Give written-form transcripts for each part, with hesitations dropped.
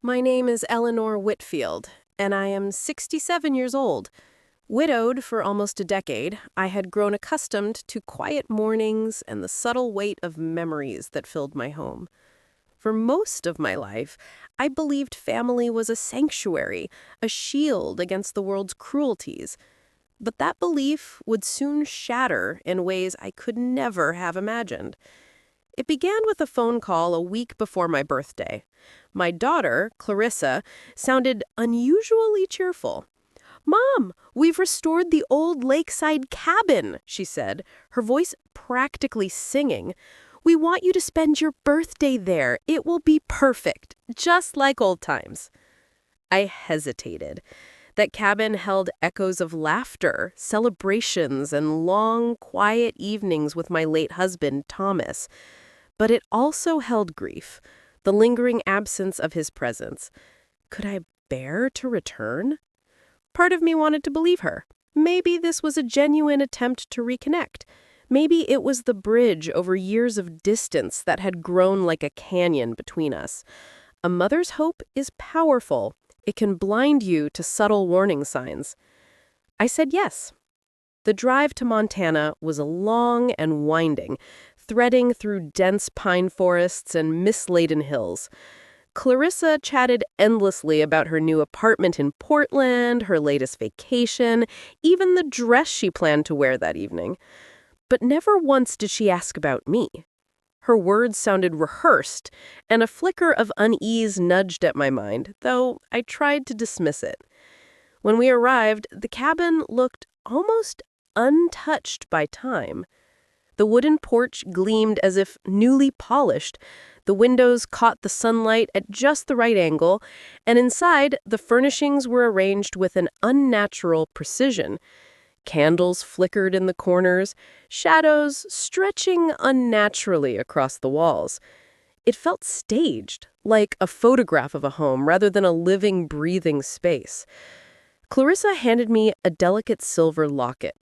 My name is Eleanor Whitfield, and I am 67 years old. Widowed for almost a decade, I had grown accustomed to quiet mornings and the subtle weight of memories that filled my home. For most of my life, I believed family was a sanctuary, a shield against the world's cruelties. But that belief would soon shatter in ways I could never have imagined. It began with a phone call a week before my birthday. My daughter, Clarissa, sounded unusually cheerful. "Mom, we've restored the old lakeside cabin," she said, her voice practically singing. "We want you to spend your birthday there. It will be perfect, just like old times." I hesitated. That cabin held echoes of laughter, celebrations, and long, quiet evenings with my late husband, Thomas. But it also held grief, the lingering absence of his presence. Could I bear to return? Part of me wanted to believe her. Maybe this was a genuine attempt to reconnect. Maybe it was the bridge over years of distance that had grown like a canyon between us. A mother's hope is powerful. It can blind you to subtle warning signs. I said yes. The drive to Montana was long and winding, threading through dense pine forests and mist-laden hills. Clarissa chatted endlessly about her new apartment in Portland, her latest vacation, even the dress she planned to wear that evening. But never once did she ask about me. Her words sounded rehearsed, and a flicker of unease nudged at my mind, though I tried to dismiss it. When we arrived, the cabin looked almost untouched by time. The wooden porch gleamed as if newly polished. The windows caught the sunlight at just the right angle, and inside, the furnishings were arranged with an unnatural precision. Candles flickered in the corners, shadows stretching unnaturally across the walls. It felt staged, like a photograph of a home rather than a living, breathing space. Clarissa handed me a delicate silver locket.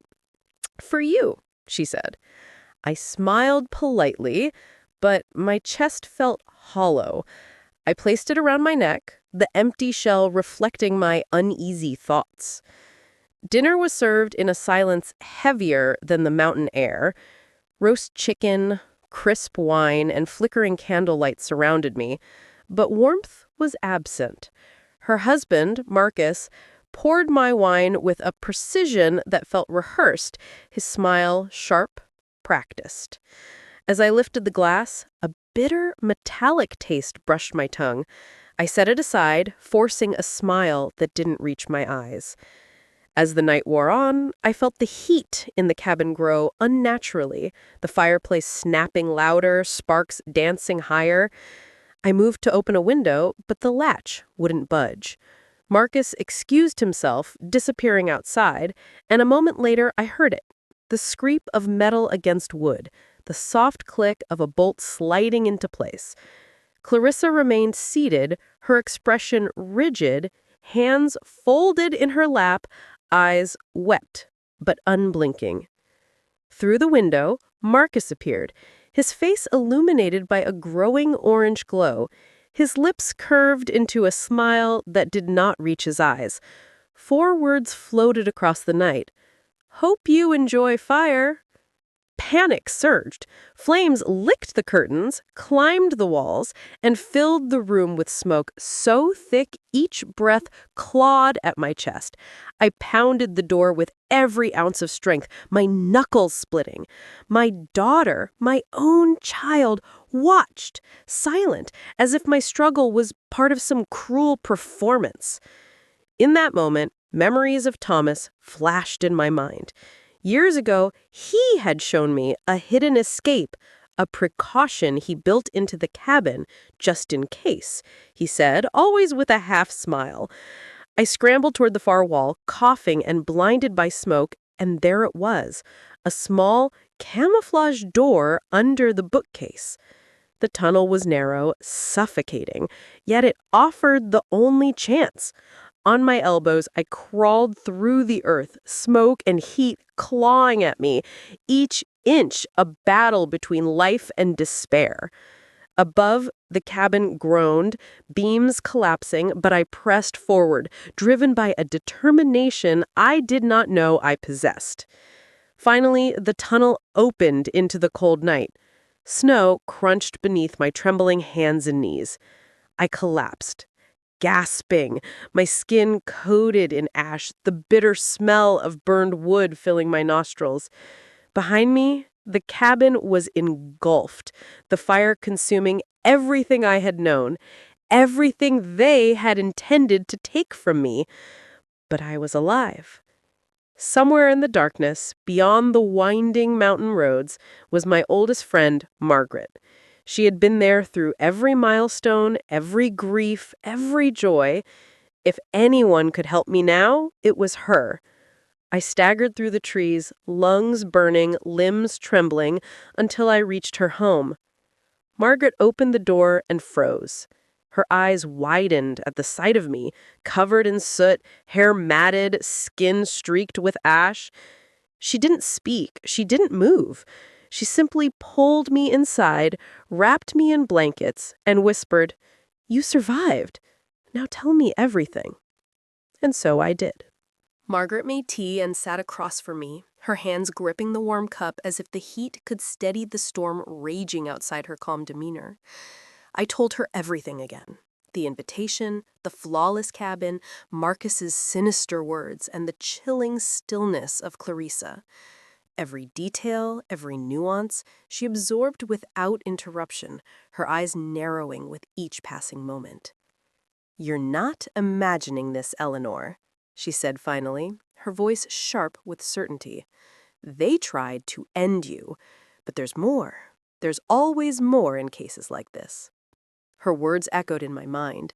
"For you," she said. I smiled politely, but my chest felt hollow. I placed it around my neck, the empty shell reflecting my uneasy thoughts. Dinner was served in a silence heavier than the mountain air. Roast chicken, crisp wine, and flickering candlelight surrounded me, but warmth was absent. Her husband, Marcus, poured my wine with a precision that felt rehearsed, his smile sharp, practiced. As I lifted the glass, a bitter, metallic taste brushed my tongue. I set it aside, forcing a smile that didn't reach my eyes. As the night wore on, I felt the heat in the cabin grow unnaturally, the fireplace snapping louder, sparks dancing higher. I moved to open a window, but the latch wouldn't budge. Marcus excused himself, disappearing outside, and a moment later I heard it. The scrape of metal against wood, the soft click of a bolt sliding into place. Clarissa remained seated, her expression rigid, hands folded in her lap, eyes wet, but unblinking. Through the window, Marcus appeared, his face illuminated by a growing orange glow, his lips curved into a smile that did not reach his eyes. 4 words floated across the night. "Hope you enjoy fire." Panic surged. Flames licked the curtains, climbed the walls, and filled the room with smoke so thick each breath clawed at my chest. I pounded the door with every ounce of strength, my knuckles splitting. My daughter, my own child, watched, silent, as if my struggle was part of some cruel performance. In that moment, memories of Thomas flashed in my mind. Years ago, he had shown me a hidden escape, a precaution he built into the cabin, just in case, he said, always with a half smile. I scrambled toward the far wall, coughing and blinded by smoke, and there it was, a small, camouflaged door under the bookcase. The tunnel was narrow, suffocating, yet it offered the only chance. On my elbows, I crawled through the earth, smoke and heat clawing at me, each inch a battle between life and despair. Above, the cabin groaned, beams collapsing, but I pressed forward, driven by a determination I did not know I possessed. Finally, the tunnel opened into the cold night. Snow crunched beneath my trembling hands and knees. I collapsed, gasping, my skin coated in ash, the bitter smell of burned wood filling my nostrils. Behind me, the cabin was engulfed, the fire consuming everything I had known, everything they had intended to take from me. But I was alive. Somewhere in the darkness, beyond the winding mountain roads, was my oldest friend, Margaret. She had been there through every milestone, every grief, every joy. If anyone could help me now, it was her. I staggered through the trees, lungs burning, limbs trembling, until I reached her home. Margaret opened the door and froze. Her eyes widened at the sight of me, covered in soot, hair matted, skin streaked with ash. She didn't speak. She didn't move. She simply pulled me inside, wrapped me in blankets, and whispered, "You survived. Now tell me everything." And so I did. Margaret made tea and sat across from me, her hands gripping the warm cup as if the heat could steady the storm raging outside her calm demeanor. I told her everything again. The invitation, the flawless cabin, Marcus's sinister words, and the chilling stillness of Clarissa. Every detail, every nuance, she absorbed without interruption, her eyes narrowing with each passing moment. "You're not imagining this, Eleanor," she said finally, her voice sharp with certainty. "They tried to end you, but there's more. There's always more in cases like this." Her words echoed in my mind.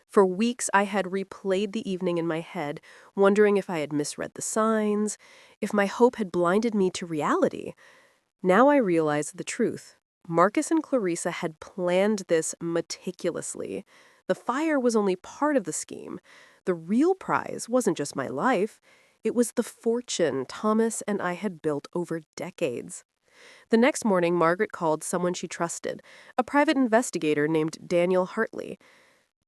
For weeks I had replayed the evening in my head, wondering if I had misread the signs, if my hope had blinded me to reality. Now I realized the truth. Marcus and Clarissa had planned this meticulously. The fire was only part of the scheme. The real prize wasn't just my life. It was the fortune Thomas and I had built over decades. The next morning, Margaret called someone she trusted, a private investigator named Daniel Hartley.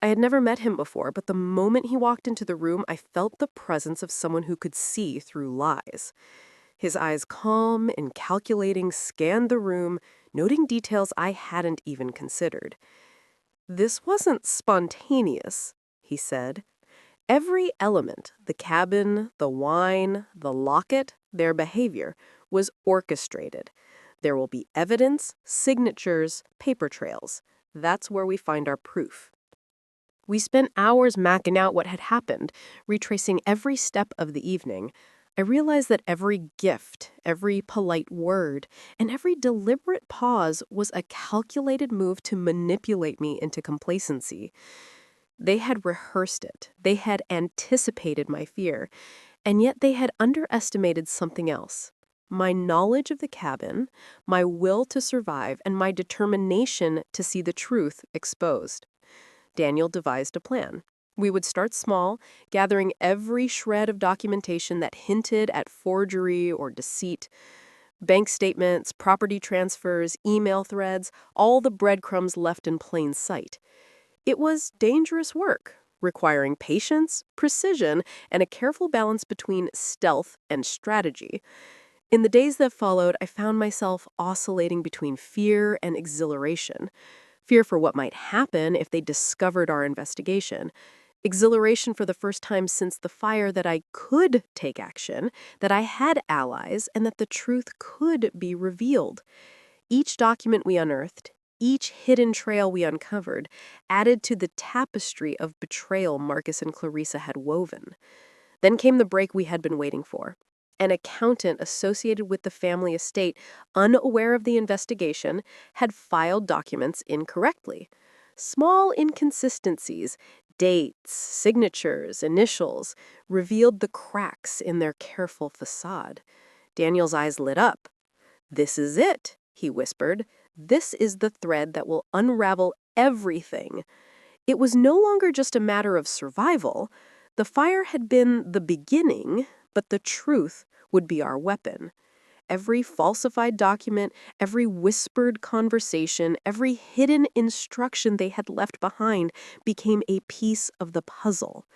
I had never met him before, but the moment he walked into the room, I felt the presence of someone who could see through lies. His eyes calm and calculating scanned the room, noting details I hadn't even considered. "This wasn't spontaneous," he said. "Every element, the cabin, the wine, the locket, their behavior, was orchestrated. There will be evidence, signatures, paper trails. That's where we find our proof." We spent hours mapping out what had happened, retracing every step of the evening. I realized that every gift, every polite word, and every deliberate pause was a calculated move to manipulate me into complacency. They had rehearsed it. They had anticipated my fear. And yet they had underestimated something else. My knowledge of the cabin, my will to survive, and my determination to see the truth exposed. Daniel devised a plan. We would start small, gathering every shred of documentation that hinted at forgery or deceit. Bank statements, property transfers, email threads, all the breadcrumbs left in plain sight. It was dangerous work, requiring patience, precision, and a careful balance between stealth and strategy. In the days that followed, I found myself oscillating between fear and exhilaration. Fear for what might happen if they discovered our investigation. Exhilaration for the first time since the fire that I could take action, that I had allies, and that the truth could be revealed. Each document we unearthed, each hidden trail we uncovered, added to the tapestry of betrayal Marcus and Clarissa had woven. Then came the break we had been waiting for. An accountant associated with the family estate, unaware of the investigation, had filed documents incorrectly. Small inconsistencies, dates, signatures, initials, revealed the cracks in their careful facade. Daniel's eyes lit up. "This is it," he whispered. "This is the thread that will unravel everything." It was no longer just a matter of survival. The fire had been the beginning, but the truth would be our weapon. Every falsified document, every whispered conversation, every hidden instruction they had left behind became a piece of the puzzle.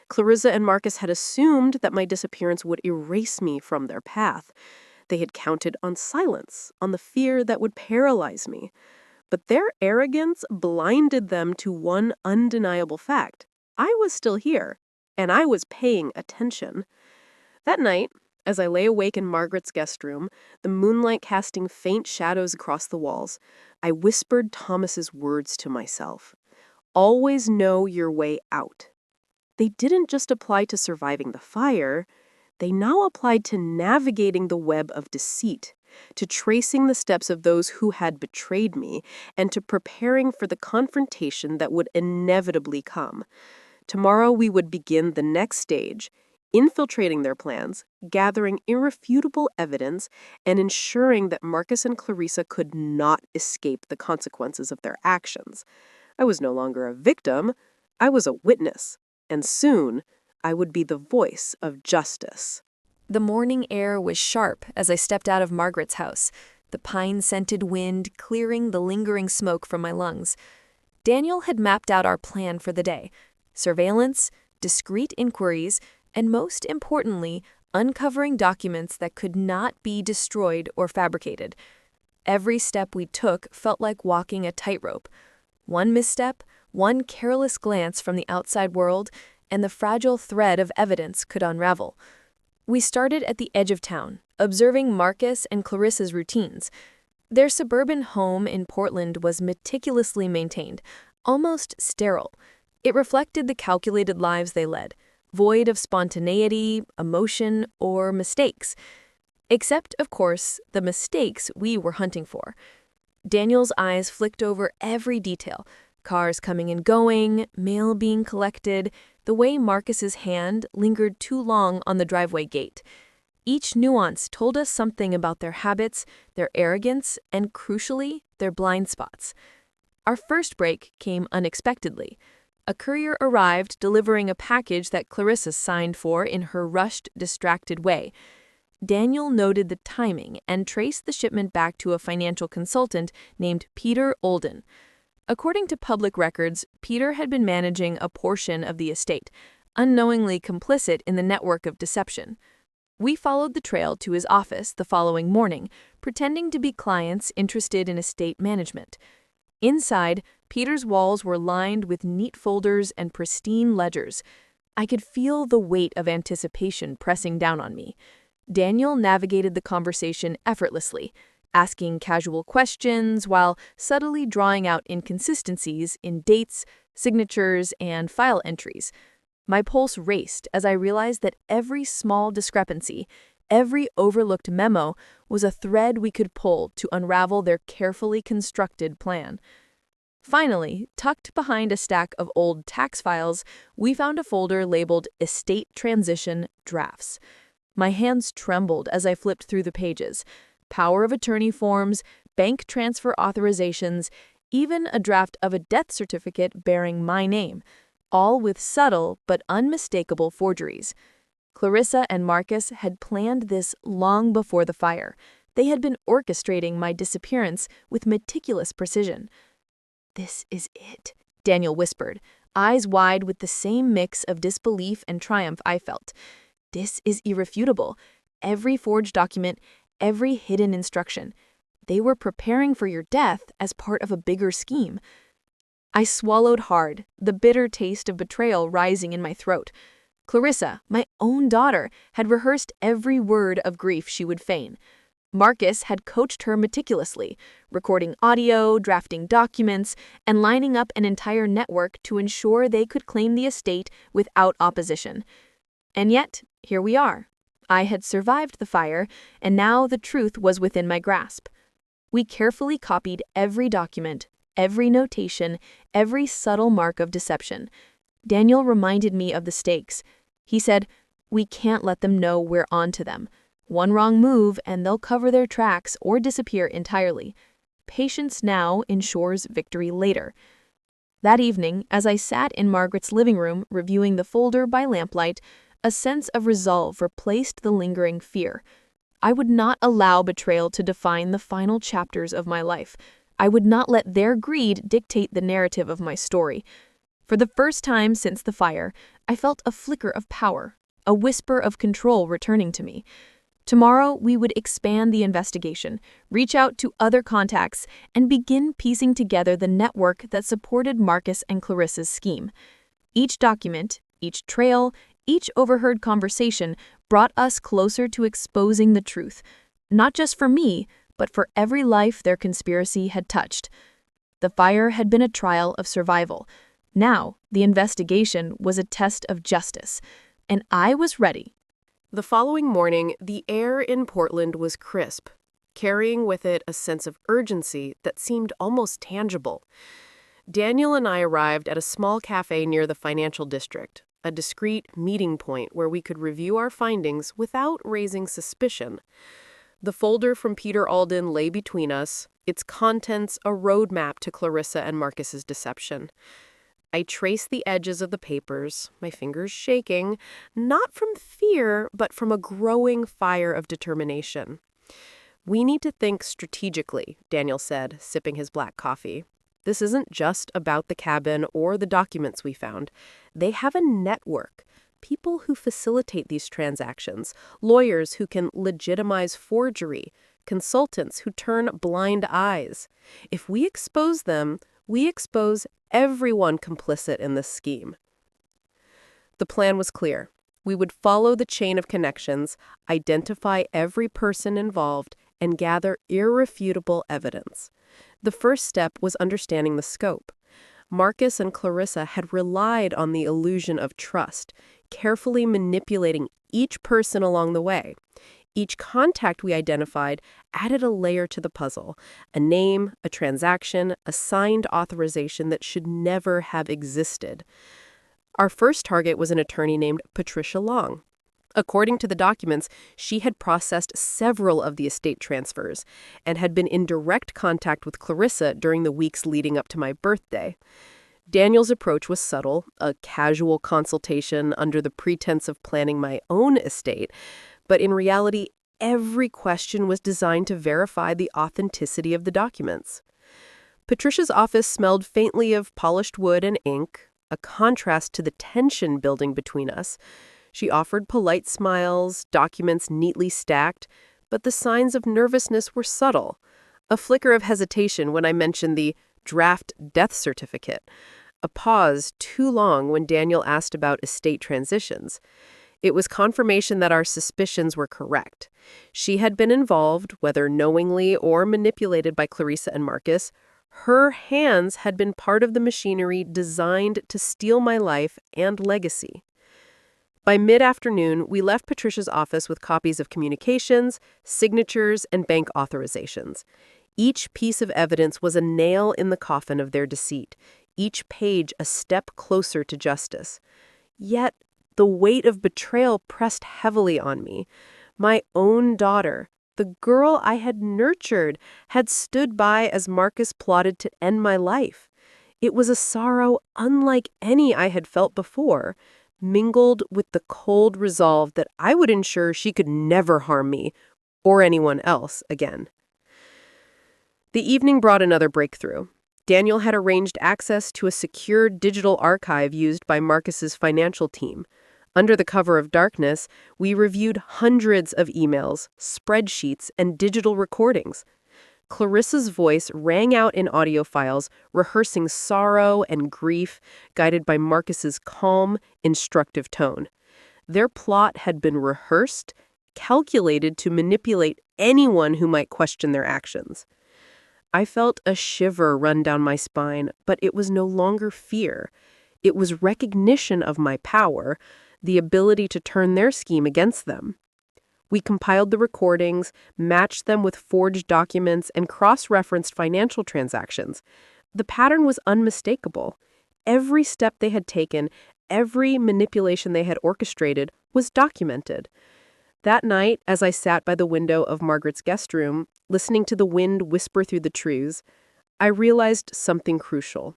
Clarissa and Marcus had assumed that my disappearance would erase me from their path. They had counted on silence, on the fear that would paralyze me. But their arrogance blinded them to one undeniable fact. I was still here, and I was paying attention. That night, as I lay awake in Margaret's guest room, the moonlight casting faint shadows across the walls, I whispered Thomas's words to myself. Always know your way out. They didn't just apply to surviving the fire, they now applied to navigating the web of deceit, to tracing the steps of those who had betrayed me, and to preparing for the confrontation that would inevitably come. Tomorrow we would begin the next stage, infiltrating their plans, gathering irrefutable evidence, and ensuring that Marcus and Clarissa could not escape the consequences of their actions. I was no longer a victim, I was a witness, and soon I would be the voice of justice. The morning air was sharp as I stepped out of Margaret's house, the pine-scented wind clearing the lingering smoke from my lungs. Daniel had mapped out our plan for the day: surveillance, discreet inquiries, and most importantly, uncovering documents that could not be destroyed or fabricated. Every step we took felt like walking a tightrope. One misstep, one careless glance from the outside world, and the fragile thread of evidence could unravel. We started at the edge of town, observing Marcus and Clarissa's routines. Their suburban home in Portland was meticulously maintained, almost sterile. It reflected the calculated lives they led, void of spontaneity, emotion, or mistakes. Except, of course, the mistakes we were hunting for. Daniel's eyes flicked over every detail: cars coming and going, mail being collected, the way Marcus's hand lingered too long on the driveway gate. Each nuance told us something about their habits, their arrogance, and crucially, their blind spots. Our first break came unexpectedly. A courier arrived delivering a package that Clarissa signed for in her rushed, distracted way. Daniel noted the timing and traced the shipment back to a financial consultant named Peter Olden. According to public records, Peter had been managing a portion of the estate, unknowingly complicit in the network of deception. We followed the trail to his office the following morning, pretending to be clients interested in estate management. Inside, Peter's walls were lined with neat folders and pristine ledgers. I could feel the weight of anticipation pressing down on me. Daniel navigated the conversation effortlessly, asking casual questions while subtly drawing out inconsistencies in dates, signatures, and file entries. My pulse raced as I realized that every small discrepancy, every overlooked memo, was a thread we could pull to unravel their carefully constructed plan. Finally, tucked behind a stack of old tax files, we found a folder labeled Estate Transition Drafts. My hands trembled as I flipped through the pages. Power of attorney forms, bank transfer authorizations, even a draft of a death certificate bearing my name, all with subtle but unmistakable forgeries. Clarissa and Marcus had planned this long before the fire. They had been orchestrating my disappearance with meticulous precision. "This is it," Daniel whispered, eyes wide with the same mix of disbelief and triumph I felt. "This is irrefutable. Every forged document, every hidden instruction. They were preparing for your death as part of a bigger scheme." I swallowed hard, the bitter taste of betrayal rising in my throat. Clarissa, my own daughter, had rehearsed every word of grief she would feign. Marcus had coached her meticulously, recording audio, drafting documents, and lining up an entire network to ensure they could claim the estate without opposition. And yet, here we are. I had survived the fire, and now the truth was within my grasp. We carefully copied every document, every notation, every subtle mark of deception. Daniel reminded me of the stakes. He said, "We can't let them know we're on to them. One wrong move and they'll cover their tracks or disappear entirely. Patience now ensures victory later." That evening, as I sat in Margaret's living room reviewing the folder by lamplight, a sense of resolve replaced the lingering fear. I would not allow betrayal to define the final chapters of my life. I would not let their greed dictate the narrative of my story. For the first time since the fire, I felt a flicker of power, a whisper of control returning to me. Tomorrow, we would expand the investigation, reach out to other contacts, and begin piecing together the network that supported Marcus and Clarissa's scheme. Each document, each trail, each overheard conversation brought us closer to exposing the truth, not just for me, but for every life their conspiracy had touched. The fire had been a trial of survival. Now, the investigation was a test of justice, and I was ready. The following morning, the air in Portland was crisp, carrying with it a sense of urgency that seemed almost tangible. Daniel and I arrived at a small cafe near the financial district, a discreet meeting point where we could review our findings without raising suspicion. The folder from Peter Alden lay between us, its contents a roadmap to Clarissa and Marcus's deception. I traced the edges of the papers, my fingers shaking, not from fear, but from a growing fire of determination. "We need to think strategically," Daniel said, sipping his black coffee. "This isn't just about the cabin or the documents we found. They have a network, people who facilitate these transactions, lawyers who can legitimize forgery, consultants who turn blind eyes. If we expose them, we expose everyone complicit in this scheme." The plan was clear. We would follow the chain of connections, identify every person involved, and gather irrefutable evidence. The first step was understanding the scope. Marcus and Clarissa had relied on the illusion of trust, carefully manipulating each person along the way. Each contact we identified added a layer to the puzzle, a name, a transaction, a signed authorization that should never have existed. Our first target was an attorney named Patricia Long. According to the documents, she had processed several of the estate transfers and had been in direct contact with Clarissa during the weeks leading up to my birthday. Daniel's approach was subtle, a casual consultation under the pretense of planning my own estate, but in reality, every question was designed to verify the authenticity of the documents. Patricia's office smelled faintly of polished wood and ink, a contrast to the tension building between us. She offered polite smiles, documents neatly stacked, but the signs of nervousness were subtle. A flicker of hesitation when I mentioned the draft death certificate. A pause too long when Daniel asked about estate transitions. It was confirmation that our suspicions were correct. She had been involved, whether knowingly or manipulated by Clarissa and Marcus. Her hands had been part of the machinery designed to steal my life and legacy. By mid-afternoon, we left Patricia's office with copies of communications, signatures, and bank authorizations. Each piece of evidence was a nail in the coffin of their deceit, each page a step closer to justice. Yet, the weight of betrayal pressed heavily on me. My own daughter, the girl I had nurtured, had stood by as Marcus plotted to end my life. It was a sorrow unlike any I had felt before, mingled with the cold resolve that I would ensure she could never harm me or anyone else again. The evening brought another breakthrough. Daniel had arranged access to a secure digital archive used by Marcus's financial team. Under the cover of darkness, we reviewed hundreds of emails, spreadsheets, and digital recordings. Clarissa's voice rang out in audio files, rehearsing sorrow and grief, guided by Marcus's calm, instructive tone. Their plot had been rehearsed, calculated to manipulate anyone who might question their actions. I felt a shiver run down my spine, but it was no longer fear. It was recognition of my power, the ability to turn their scheme against them. We compiled the recordings, matched them with forged documents, and cross-referenced financial transactions. The pattern was unmistakable. Every step they had taken, every manipulation they had orchestrated, was documented. That night, as I sat by the window of Margaret's guest room, listening to the wind whisper through the trees, I realized something crucial.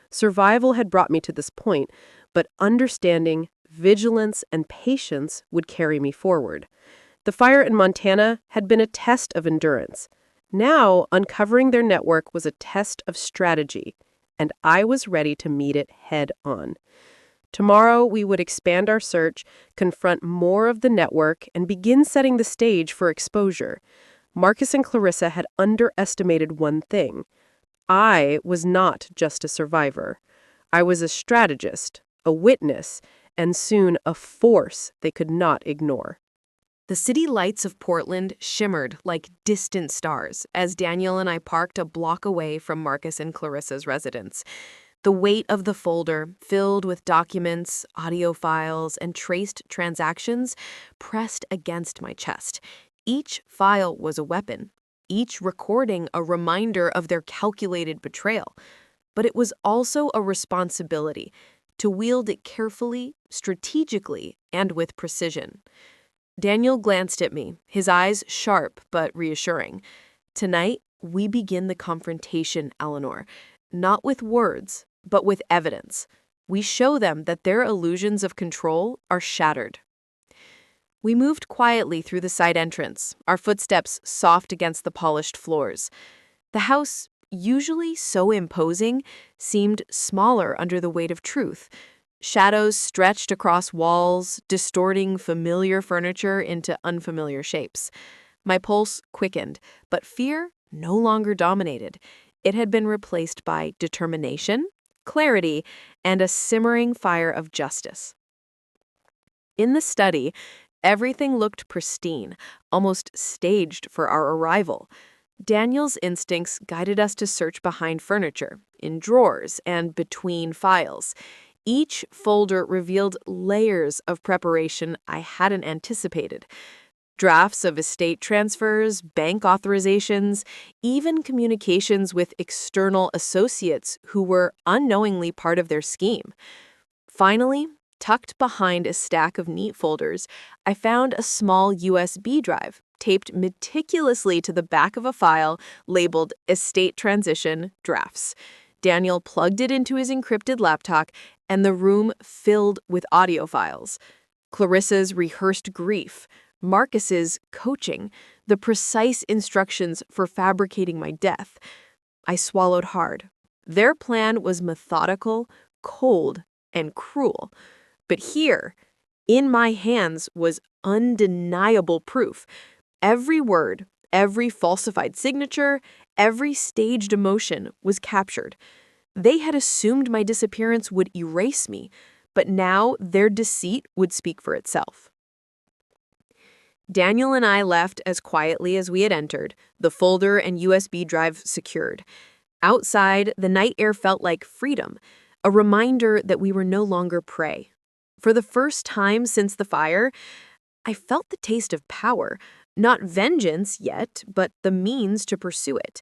Survival had brought me to this point, but understanding, vigilance, and patience would carry me forward. The fire in Montana had been a test of endurance. Now, uncovering their network was a test of strategy, and I was ready to meet it head on. Tomorrow, we would expand our search, confront more of the network, and begin setting the stage for exposure. Marcus and Clarissa had underestimated one thing. I was not just a survivor. I was a strategist, a witness, and soon a force they could not ignore. The city lights of Portland shimmered like distant stars as Daniel and I parked a block away from Marcus and Clarissa's residence. The weight of the folder, filled with documents, audio files, and traced transactions, pressed against my chest. Each file was a weapon, each recording a reminder of their calculated betrayal. But it was also a responsibility to wield it carefully, strategically, and with precision. Daniel glanced at me, his eyes sharp but reassuring. Tonight, we begin the confrontation, Eleanor, not with words, but with evidence. We show them that their illusions of control are shattered. We moved quietly through the side entrance, our footsteps soft against the polished floors. The house, usually so imposing, seemed smaller under the weight of truth. Shadows stretched across walls, distorting familiar furniture into unfamiliar shapes. My pulse quickened, but fear no longer dominated. It had been replaced by determination, clarity, and a simmering fire of justice. In the study, everything looked pristine, almost staged for our arrival. Daniel's instincts guided us to search behind furniture, in drawers, and between files. Each folder revealed layers of preparation I hadn't anticipated. Drafts of estate transfers, bank authorizations, even communications with external associates who were unknowingly part of their scheme. Finally, tucked behind a stack of neat folders, I found a small USB drive taped meticulously to the back of a file labeled Estate Transition Drafts. Daniel plugged it into his encrypted laptop, and the room filled with audio files. Clarissa's rehearsed grief, Marcus's coaching, the precise instructions for fabricating my death. I swallowed hard. Their plan was methodical, cold, and cruel. But here, in my hands, was undeniable proof. Every word, every falsified signature, every staged emotion was captured. They had assumed my disappearance would erase me, but now their deceit would speak for itself. Daniel and I left as quietly as we had entered, the folder and USB drive secured. Outside, the night air felt like freedom, a reminder that we were no longer prey. For the first time since the fire, I felt the taste of power, not vengeance yet, but the means to pursue it.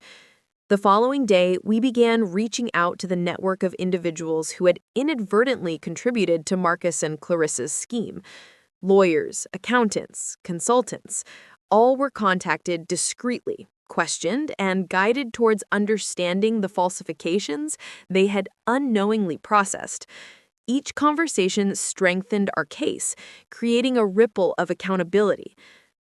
The following day, we began reaching out to the network of individuals who had inadvertently contributed to Marcus and Clarissa's scheme. Lawyers, accountants, consultants, all were contacted discreetly, questioned, and guided towards understanding the falsifications they had unknowingly processed. Each conversation strengthened our case, creating a ripple of accountability.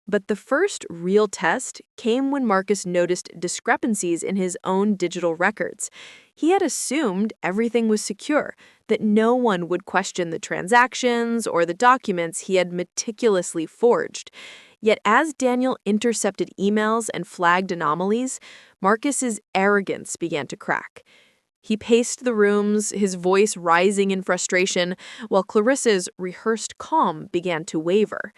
But the first real test came when Marcus noticed discrepancies in his own digital records. He had assumed everything was secure, that no one would question the transactions or the documents he had meticulously forged. Yet as Daniel intercepted emails and flagged anomalies, Marcus's arrogance began to crack. He paced the rooms, his voice rising in frustration, while Clarissa's rehearsed calm began to waver.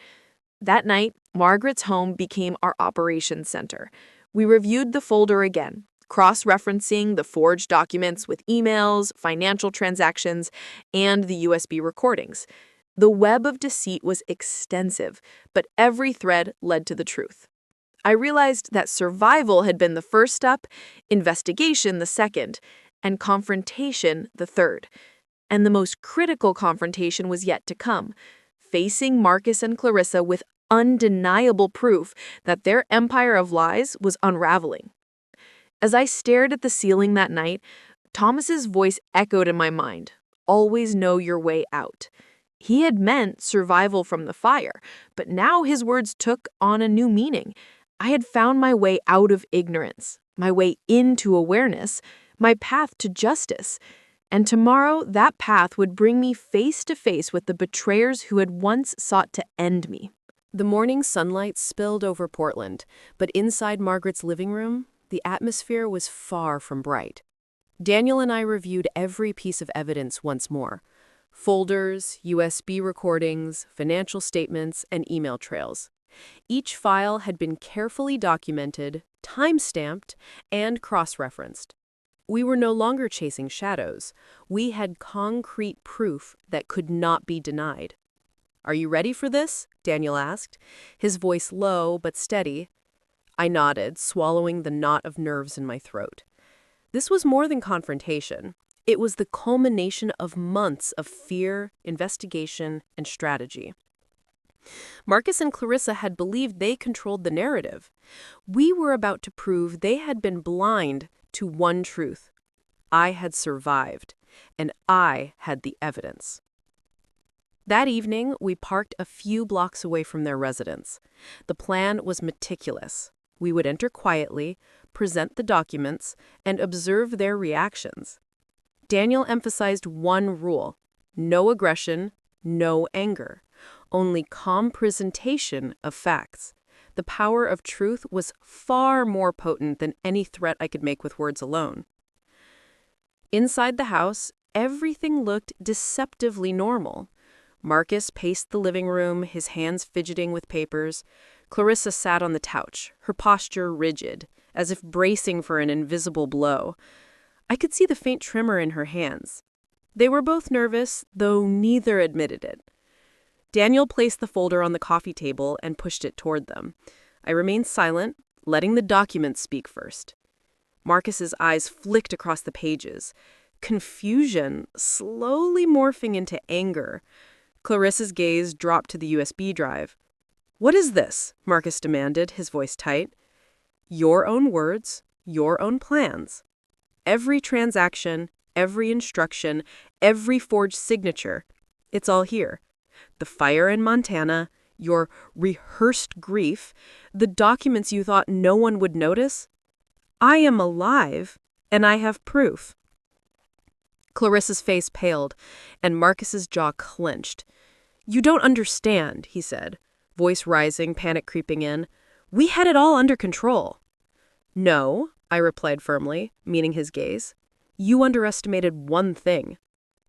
That night, Margaret's home became our operations center. We reviewed the folder again, cross-referencing the forged documents with emails, financial transactions, and the USB recordings. The web of deceit was extensive, but every thread led to the truth. I realized that survival had been the first step, investigation the second, and confrontation the third. And the most critical confrontation was yet to come, facing Marcus and Clarissa with undeniable proof that their empire of lies was unraveling. As I stared at the ceiling that night, Thomas's voice echoed in my mind, "Always know your way out." He had meant survival from the fire, but now his words took on a new meaning. I had found my way out of ignorance, my way into awareness, my path to justice. And tomorrow, that path would bring me face to face with the betrayers who had once sought to end me. The morning sunlight spilled over Portland, but inside Margaret's living room, the atmosphere was far from bright. Daniel and I reviewed every piece of evidence once more. Folders, USB recordings, financial statements, and email trails. Each file had been carefully documented, time-stamped, and cross-referenced. We were no longer chasing shadows. We had concrete proof that could not be denied. "Are you ready for this?" Daniel asked, his voice low but steady. I nodded, swallowing the knot of nerves in my throat. This was more than confrontation. It was the culmination of months of fear, investigation, and strategy. Marcus and Clarissa had believed they controlled the narrative. We were about to prove they had been blind to one truth. I had survived, and I had the evidence. That evening, we parked a few blocks away from their residence. The plan was meticulous. We would enter quietly, present the documents, and observe their reactions. Daniel emphasized one rule: no aggression, no anger, only calm presentation of facts. The power of truth was far more potent than any threat I could make with words alone. Inside the house, everything looked deceptively normal. Marcus paced the living room, his hands fidgeting with papers. Clarissa sat on the couch, her posture rigid, as if bracing for an invisible blow. I could see the faint tremor in her hands. They were both nervous, though neither admitted it. Daniel placed the folder on the coffee table and pushed it toward them. I remained silent, letting the documents speak first. Marcus's eyes flicked across the pages, confusion slowly morphing into anger. Clarissa's gaze dropped to the USB drive. "What is this?" Marcus demanded, his voice tight. "Your own words, your own plans. Every transaction, every instruction, every forged signature. It's all here. The fire in Montana, your rehearsed grief, the documents you thought no one would notice. I am alive, and I have proof." Clarissa's face paled, and Marcus's jaw clenched. "You don't understand," he said, voice rising, panic creeping in. "We had it all under control." "No," I replied firmly, meeting his gaze. "You underestimated one thing.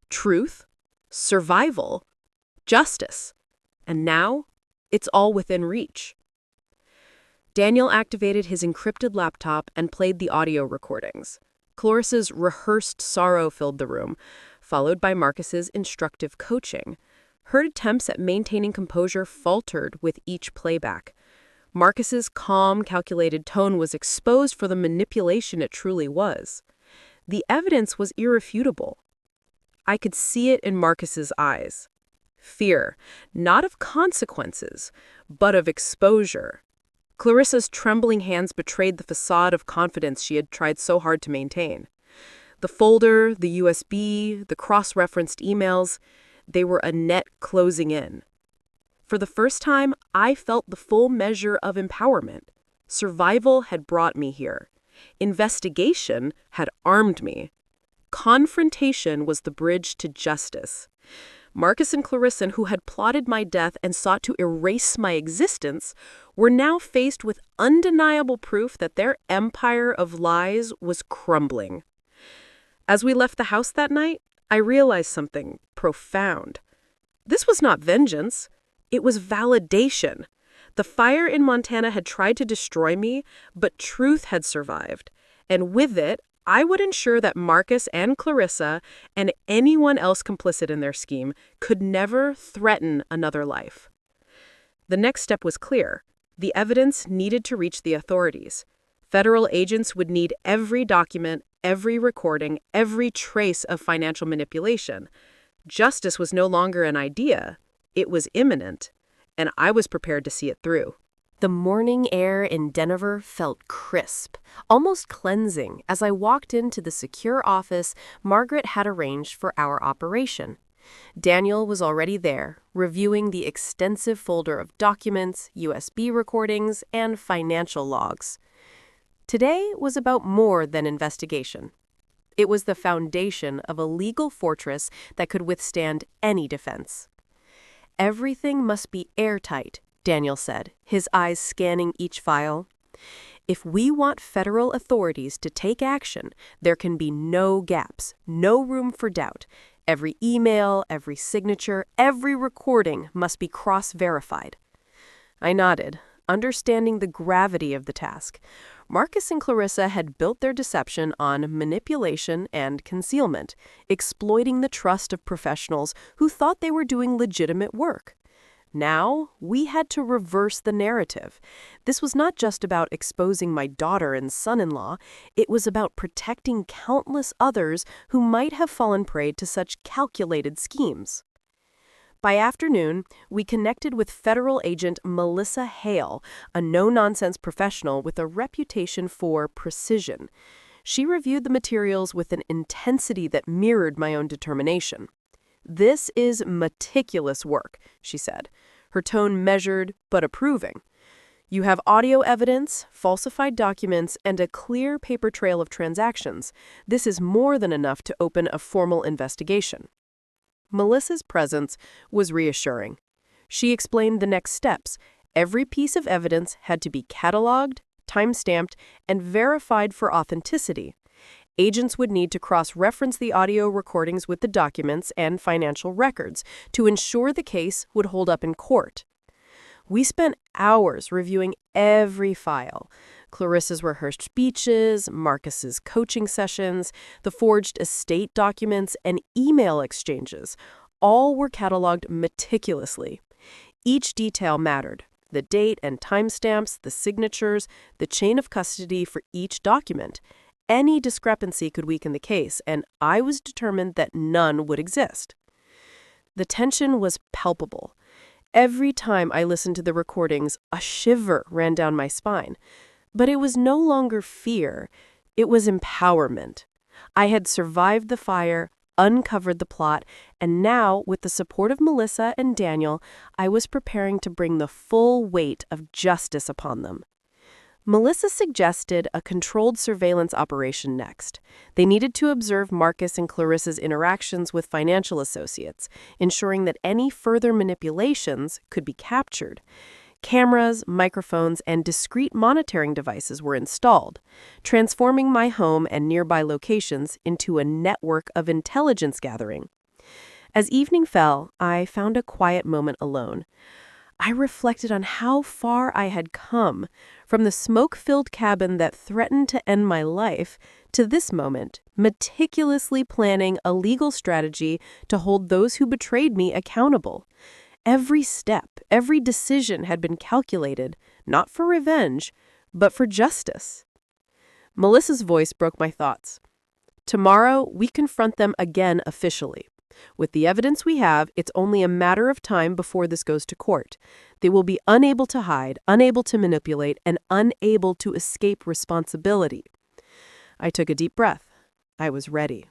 Truth, survival, justice. And now, it's all within reach." Daniel activated his encrypted laptop and played the audio recordings. Clarissa's rehearsed sorrow filled the room, followed by Marcus's instructive coaching. Her attempts at maintaining composure faltered with each playback. Marcus's calm, calculated tone was exposed for the manipulation it truly was. The evidence was irrefutable. I could see it in Marcus's eyes. Fear, not of consequences, but of exposure. Clarissa's trembling hands betrayed the facade of confidence she had tried so hard to maintain. The folder, the USB, the cross-referenced emails, they were a net closing in. For the first time, I felt the full measure of empowerment. Survival had brought me here. Investigation had armed me. Confrontation was the bridge to justice. Marcus and Clarissa, who had plotted my death and sought to erase my existence, were now faced with undeniable proof that their empire of lies was crumbling. As we left the house that night, I realized something profound. This was not vengeance. It was validation. The fire in Montana had tried to destroy me, but truth had survived. And with it, I would ensure that Marcus and Clarissa and anyone else complicit in their scheme could never threaten another life. The next step was clear. The evidence needed to reach the authorities. Federal agents would need every document, every recording, every trace of financial manipulation. Justice was no longer an idea. It was imminent, and I was prepared to see it through. The morning air in Denver felt crisp, almost cleansing, as I walked into the secure office Margaret had arranged for our operation. Daniel was already there, reviewing the extensive folder of documents, USB recordings, and financial logs. Today was about more than investigation. It was the foundation of a legal fortress that could withstand any defense. Everything must be airtight, Daniel said, his eyes scanning each file. If we want federal authorities to take action, there can be no gaps, no room for doubt. Every email, every signature, every recording must be cross-verified. I nodded, understanding the gravity of the task. Marcus and Clarissa had built their deception on manipulation and concealment, exploiting the trust of professionals who thought they were doing legitimate work. Now, we had to reverse the narrative. This was not just about exposing my daughter and son-in-law, it was about protecting countless others who might have fallen prey to such calculated schemes. By afternoon, we connected with federal agent Melissa Hale, a no-nonsense professional with a reputation for precision. She reviewed the materials with an intensity that mirrored my own determination. "This is meticulous work," she said, her tone measured but approving. "You have audio evidence, falsified documents, and a clear paper trail of transactions. This is more than enough to open a formal investigation." Melissa's presence was reassuring. She explained the next steps. Every piece of evidence had to be cataloged, time-stamped, and verified for authenticity. Agents would need to cross-reference the audio recordings with the documents and financial records to ensure the case would hold up in court. We spent hours reviewing every file. Clarissa's rehearsed speeches, Marcus's coaching sessions, the forged estate documents, and email exchanges. All were cataloged meticulously. Each detail mattered. The date and timestamps, the signatures, the chain of custody for each document. Any discrepancy could weaken the case, and I was determined that none would exist. The tension was palpable. Every time I listened to the recordings, a shiver ran down my spine. But it was no longer fear, it was empowerment. I had survived the fire, uncovered the plot, and now, with the support of Melissa and Daniel, I was preparing to bring the full weight of justice upon them. Melissa suggested a controlled surveillance operation next. They needed to observe Marcus and Clarissa's interactions with financial associates, ensuring that any further manipulations could be captured. Cameras, microphones, and discrete monitoring devices were installed, transforming my home and nearby locations into a network of intelligence gathering. As evening fell, I found a quiet moment alone. I reflected on how far I had come, from the smoke-filled cabin that threatened to end my life to this moment, meticulously planning a legal strategy to hold those who betrayed me accountable. Every step, every decision had been calculated, not for revenge, but for justice. Melissa's voice broke my thoughts. "Tomorrow, we confront them again officially. With the evidence we have, it's only a matter of time before this goes to court. They will be unable to hide, unable to manipulate, and unable to escape responsibility." I took a deep breath. I was ready.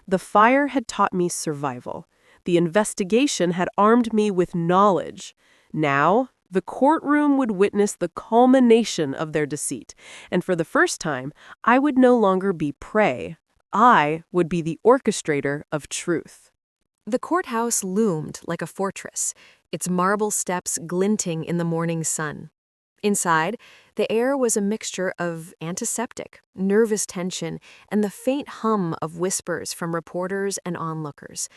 The fire had taught me survival. The investigation had armed me with knowledge. Now, the courtroom would witness the culmination of their deceit, and for the first time, I would no longer be prey. I would be the orchestrator of truth. The courthouse loomed like a fortress, its marble steps glinting in the morning sun. Inside, the air was a mixture of antiseptic, nervous tension, and the faint hum of whispers from reporters and onlookers.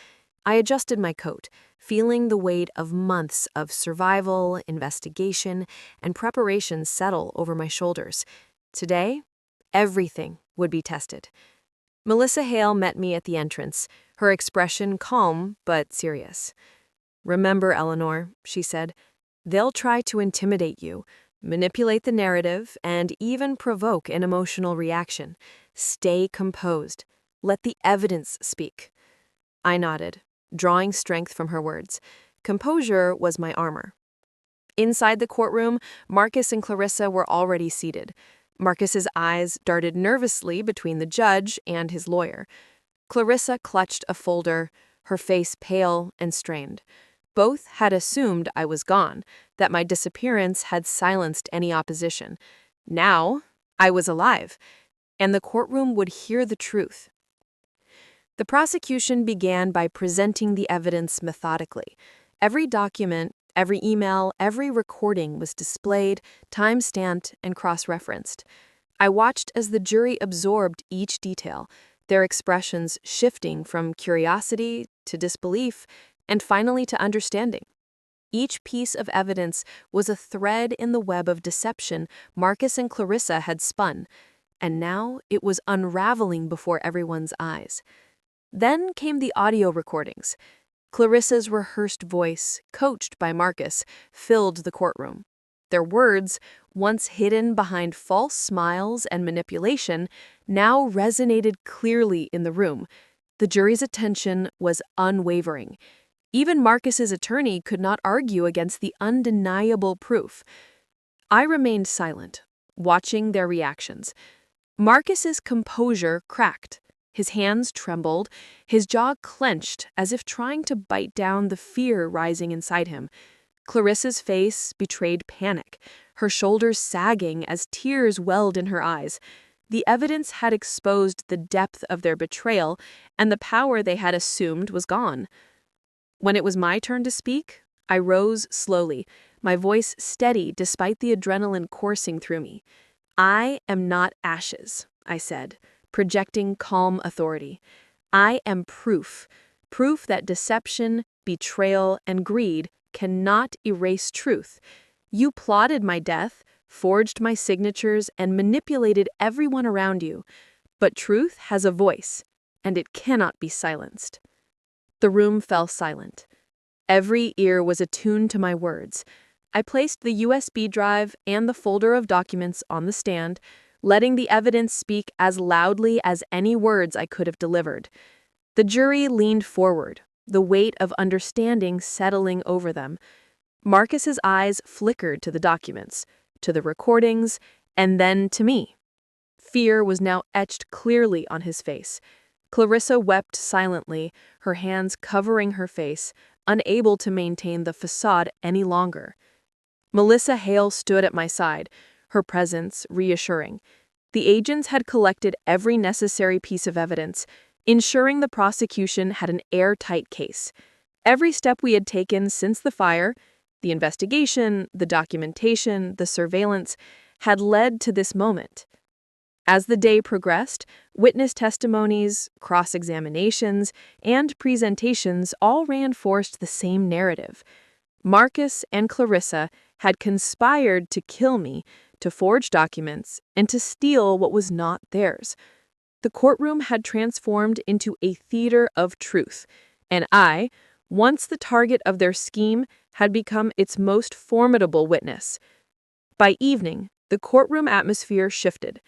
I adjusted my coat, feeling the weight of months of survival, investigation, and preparation settle over my shoulders. Today, everything would be tested. Melissa Hale met me at the entrance, her expression calm but serious. "Remember, Eleanor," she said, "they'll try to intimidate you, manipulate the narrative, and even provoke an emotional reaction. Stay composed. Let the evidence speak." I nodded, drawing strength from her words. Composure was my armor. Inside the courtroom, Marcus and Clarissa were already seated. Marcus's eyes darted nervously between the judge and his lawyer. Clarissa clutched a folder, her face pale and strained. Both had assumed I was gone, that my disappearance had silenced any opposition. Now, I was alive, and the courtroom would hear the truth. The prosecution began by presenting the evidence methodically. Every document, every email, every recording was displayed, time-stamped, and cross-referenced. I watched as the jury absorbed each detail, their expressions shifting from curiosity to disbelief and finally to understanding. Each piece of evidence was a thread in the web of deception Marcus and Clarissa had spun, and now it was unraveling before everyone's eyes. Then came the audio recordings. Clarissa's rehearsed voice, coached by Marcus, filled the courtroom. Their words, once hidden behind false smiles and manipulation, now resonated clearly in the room. The jury's attention was unwavering. Even Marcus's attorney could not argue against the undeniable proof. I remained silent, watching their reactions. Marcus's composure cracked. His hands trembled, his jaw clenched as if trying to bite down the fear rising inside him. Clarissa's face betrayed panic, her shoulders sagging as tears welled in her eyes. The evidence had exposed the depth of their betrayal, and the power they had assumed was gone. When it was my turn to speak, I rose slowly, my voice steady despite the adrenaline coursing through me. "I am not ashes," I said, projecting calm authority. "I am proof that deception, betrayal, and greed cannot erase truth. You plotted my death, forged my signatures, and manipulated everyone around you. But truth has a voice, and it cannot be silenced." The room fell silent. Every ear was attuned to my words. I placed the USB drive and the folder of documents on the stand, letting the evidence speak as loudly as any words I could have delivered. The jury leaned forward, the weight of understanding settling over them. Marcus's eyes flickered to the documents, to the recordings, and then to me. Fear was now etched clearly on his face. Clarissa wept silently, her hands covering her face, unable to maintain the facade any longer. Melissa Hale stood at my side, her presence reassuring. The agents had collected every necessary piece of evidence, ensuring the prosecution had an airtight case. Every step we had taken since the fire, the investigation, the documentation, the surveillance, had led to this moment. As the day progressed, witness testimonies, cross-examinations, and presentations all reinforced the same narrative. Marcus and Clarissa had conspired to kill me, to forge documents, and to steal what was not theirs. The courtroom had transformed into a theater of truth, and I, once the target of their scheme, had become its most formidable witness. By evening, the courtroom atmosphere shifted.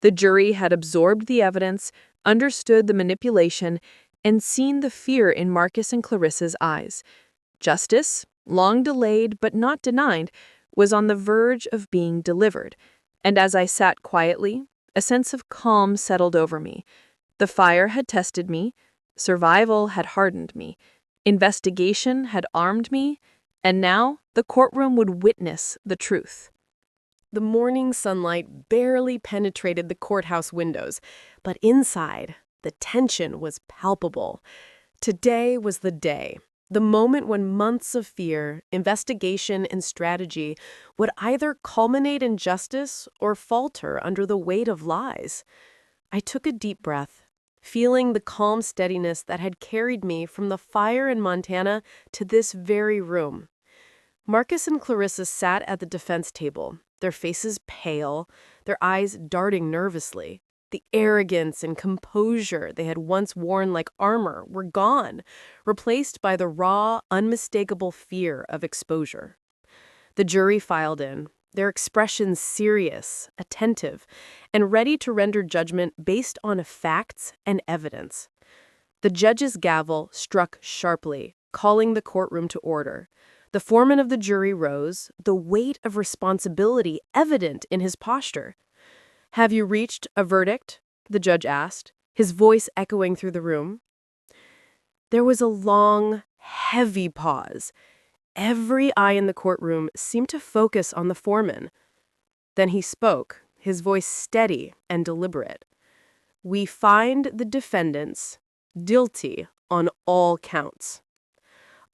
The jury had absorbed the evidence, understood the manipulation, and seen the fear in Marcus and Clarissa's eyes. Justice, long delayed but not denied, was on the verge of being delivered, and as I sat quietly, a sense of calm settled over me. The fire had tested me, survival had hardened me, investigation had armed me, and now the courtroom would witness the truth. The morning sunlight barely penetrated the courthouse windows, but inside, the tension was palpable. Today was the day, the moment when months of fear, investigation, and strategy would either culminate in justice or falter under the weight of lies. I took a deep breath, feeling the calm steadiness that had carried me from the fire in Montana to this very room. Marcus and Clarissa sat at the defense table, their faces pale, their eyes darting nervously. The arrogance and composure they had once worn like armor were gone, replaced by the raw, unmistakable fear of exposure. The jury filed in, their expressions serious, attentive, and ready to render judgment based on facts and evidence. The judge's gavel struck sharply, calling the courtroom to order. The foreman of the jury rose, the weight of responsibility evident in his posture. "Have you reached a verdict?" the judge asked, his voice echoing through the room. There was a long, heavy pause. Every eye in the courtroom seemed to focus on the foreman. Then he spoke, his voice steady and deliberate. "We find the defendants guilty on all counts."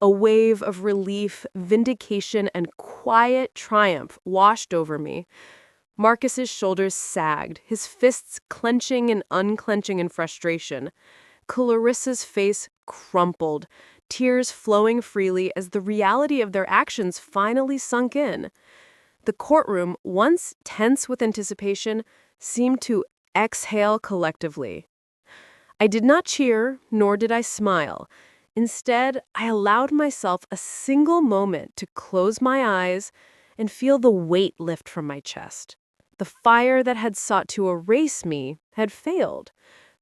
A wave of relief, vindication, and quiet triumph washed over me. Marcus's shoulders sagged, his fists clenching and unclenching in frustration. Clarissa's face crumpled, tears flowing freely as the reality of their actions finally sunk in. The courtroom, once tense with anticipation, seemed to exhale collectively. I did not cheer, nor did I smile. Instead, I allowed myself a single moment to close my eyes and feel the weight lift from my chest. The fire that had sought to erase me had failed.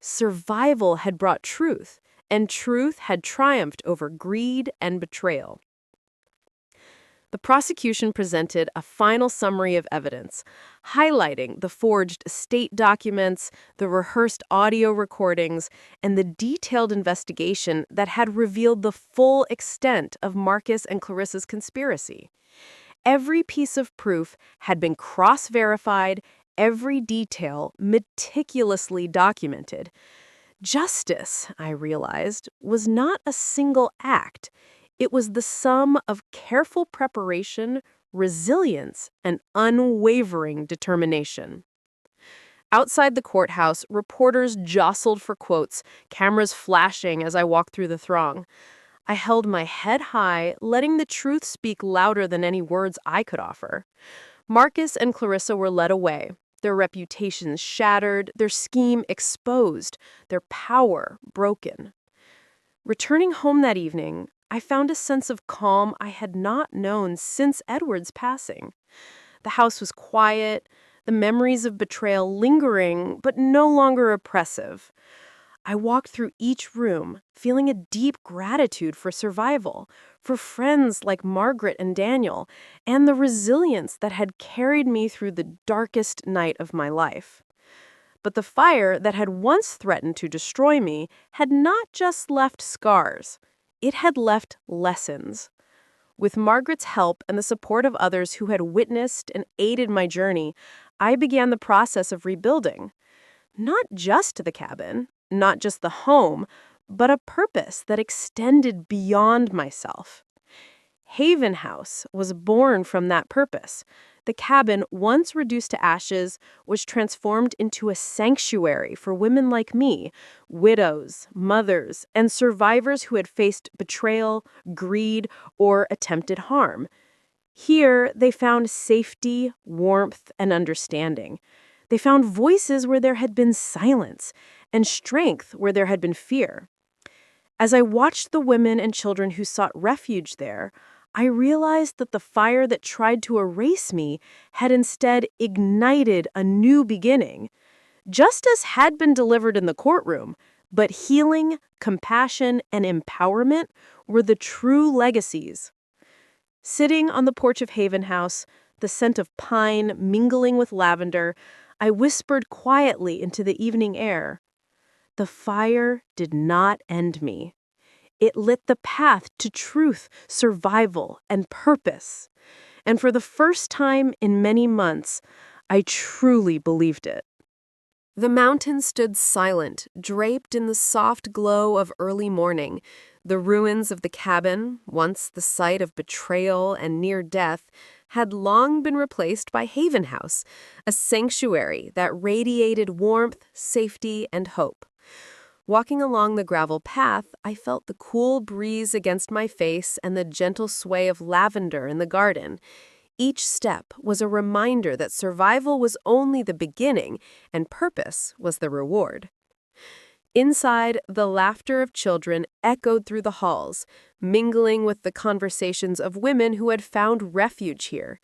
Survival had brought truth, and truth had triumphed over greed and betrayal. The prosecution presented a final summary of evidence, highlighting the forged estate documents, the rehearsed audio recordings, and the detailed investigation that had revealed the full extent of Marcus and Clarissa's conspiracy. Every piece of proof had been cross-verified, every detail meticulously documented. Justice, I realized, was not a single act. It was the sum of careful preparation, resilience, and unwavering determination. Outside the courthouse, reporters jostled for quotes, cameras flashing as I walked through the throng. I held my head high, letting the truth speak louder than any words I could offer. Marcus and Clarissa were led away, their reputations shattered, their scheme exposed, their power broken. Returning home that evening, I found a sense of calm I had not known since Edward's passing. The house was quiet, the memories of betrayal lingering, but no longer oppressive. I walked through each room, feeling a deep gratitude for survival, for friends like Margaret and Daniel, and the resilience that had carried me through the darkest night of my life. But the fire that had once threatened to destroy me had not just left scars. It had left lessons. With Margaret's help and the support of others who had witnessed and aided my journey, I began the process of rebuilding. Not just the cabin, not just the home, but a purpose that extended beyond myself. Haven House was born from that purpose. The cabin, once reduced to ashes, was transformed into a sanctuary for women like me, widows, mothers, and survivors who had faced betrayal, greed, or attempted harm. Here, they found safety, warmth, and understanding. They found voices where there had been silence, and strength where there had been fear. As I watched the women and children who sought refuge there, I realized that the fire that tried to erase me had instead ignited a new beginning. Justice had been delivered in the courtroom, but healing, compassion, and empowerment were the true legacies. Sitting on the porch of Haven House, the scent of pine mingling with lavender, I whispered quietly into the evening air. The fire did not end me. It lit the path to truth, survival, and purpose. And for the first time in many months, I truly believed it. The mountain stood silent, draped in the soft glow of early morning. The ruins of the cabin, once the site of betrayal and near death, had long been replaced by Haven House, a sanctuary that radiated warmth, safety, and hope. Walking along the gravel path, I felt the cool breeze against my face and the gentle sway of lavender in the garden. Each step was a reminder that survival was only the beginning and purpose was the reward. Inside, the laughter of children echoed through the halls, mingling with the conversations of women who had found refuge here.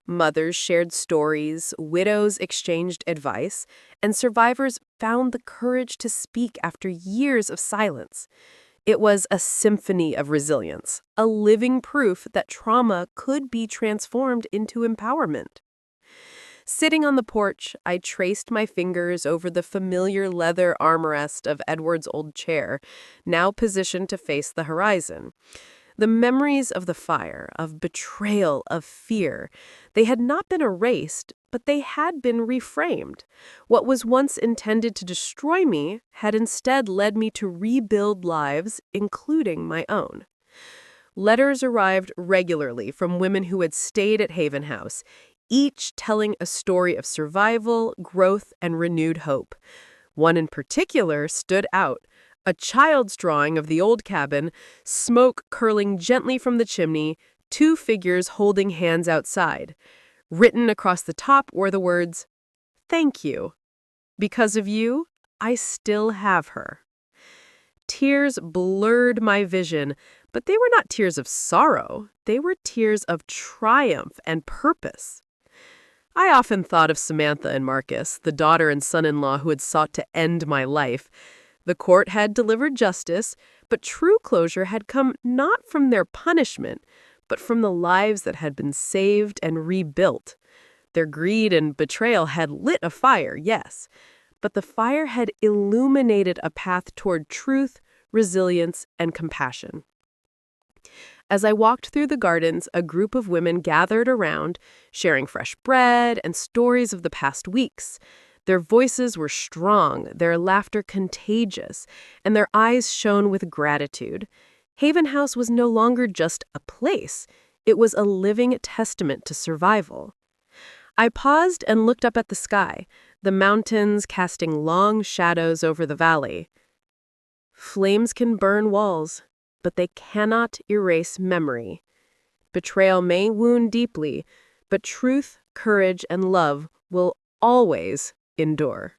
Mothers shared stories, widows exchanged advice, and survivors found the courage to speak after years of silence. It was a symphony of resilience, a living proof that trauma could be transformed into empowerment. Sitting on the porch, I traced my fingers over the familiar leather armrest of Edward's old chair, now positioned to face the horizon. The memories of the fire, of betrayal, of fear, they had not been erased, but they had been reframed. What was once intended to destroy me had instead led me to rebuild lives, including my own. Letters arrived regularly from women who had stayed at Haven House, each telling a story of survival, growth, and renewed hope. One in particular stood out. A child's drawing of the old cabin, smoke curling gently from the chimney, two figures holding hands outside. Written across the top were the words, "Thank you. Because of you, I still have her." Tears blurred my vision, but they were not tears of sorrow. They were tears of triumph and purpose. I often thought of Samantha and Marcus, the daughter and son-in-law who had sought to end my life. The court had delivered justice, but true closure had come not from their punishment, but from the lives that had been saved and rebuilt. Their greed and betrayal had lit a fire, yes, but the fire had illuminated a path toward truth, resilience, and compassion. As I walked through the gardens, a group of women gathered around, sharing fresh bread and stories of the past weeks. Their voices were strong, their laughter contagious, and their eyes shone with gratitude. Haven House was no longer just a place. It was a living testament to survival. I paused and looked up at the sky, the mountains casting long shadows over the valley. Flames can burn walls, but they cannot erase memory. Betrayal may wound deeply, but truth, courage, and love will always endure.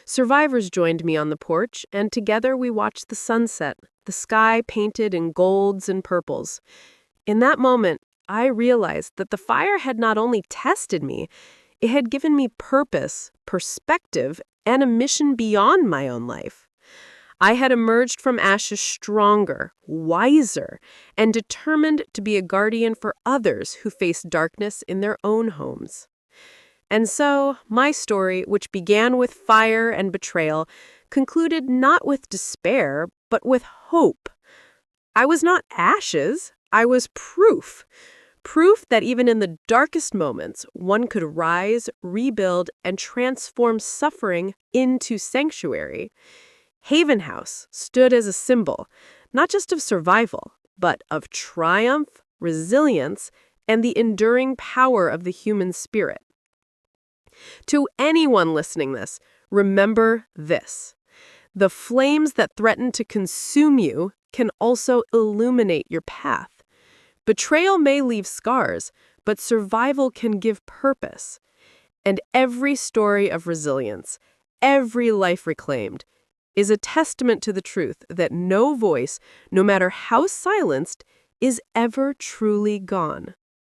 Survivors joined me on the porch, and together we watched the sunset, the sky painted in golds and purples. In that moment, I realized that the fire had not only tested me, it had given me purpose, perspective, and a mission beyond my own life. I had emerged from ashes stronger, wiser, and determined to be a guardian for others who face darkness in their own homes. And so, my story, which began with fire and betrayal, concluded not with despair, but with hope. I was not ashes, I was proof. Proof that even in the darkest moments, one could rise, rebuild, and transform suffering into sanctuary. Haven House stood as a symbol, not just of survival, but of triumph, resilience, and the enduring power of the human spirit. To anyone listening this, remember this. The flames that threaten to consume you can also illuminate your path. Betrayal may leave scars, but survival can give purpose. And every story of resilience, every life reclaimed, is a testament to the truth that no voice, no matter how silenced, is ever truly gone.